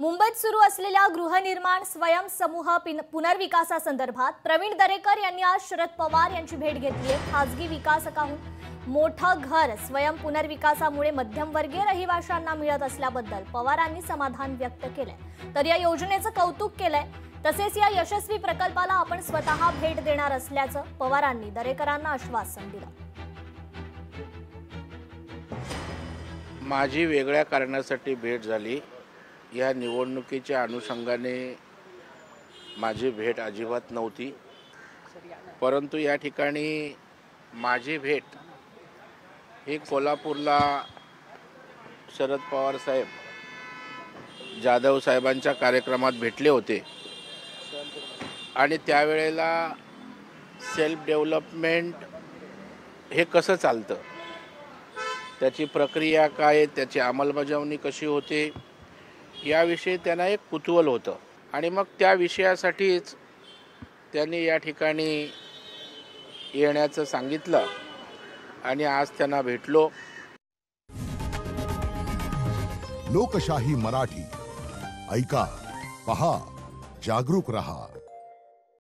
मुंबईत सुरू असलेल्या गृहनिर्माण स्वयंसमूह पुनर्विकासासंदर्भात प्रवीण दरेकर यांनी आज शरद पवार यांची भेट घेतली आहे। खासगी विकासकाहून मोठं घर स्वयं पुनर्विकासामुळे मध्यमवर्गीय रहिवाशांना मिळत असल्याबद्दल पवारांनी समाधान व्यक्त केलंय। तर या योजनेचं कौतुक केलंय। तसेच या यशस्वी प्रकल्पाला आपण स्वतः भेट देणार असल्याचं पवारांनी दरेकरांना आश्वासन दिलं। माझी वेगळ्या कारणासाठी भेट झाली। या निवडणुकीच्या अनुषंगाने माझी भेट अजिबात नव्हती, परंतु या ठिकाणी माझी भेट ही कोल्हापूरला शरद पवार साहेब जाधव साहेबांच्या कार्यक्रमात भेटले होते आणि त्यावेळेला सेल्फ डेव्हलपमेंट हे कसं चालतं, त्याची प्रक्रिया काय, त्याची अंमलबजावणी कशी होते याविषयी त्यांना एक कुतूहल होतं आणि मग त्या विषयासाठीच त्यांनी या ठिकाणी येण्याचं सांगितलं आणि आज त्यांना भेटलो। लोकशाही मराठी ऐका, पहा, जागरूक रहा।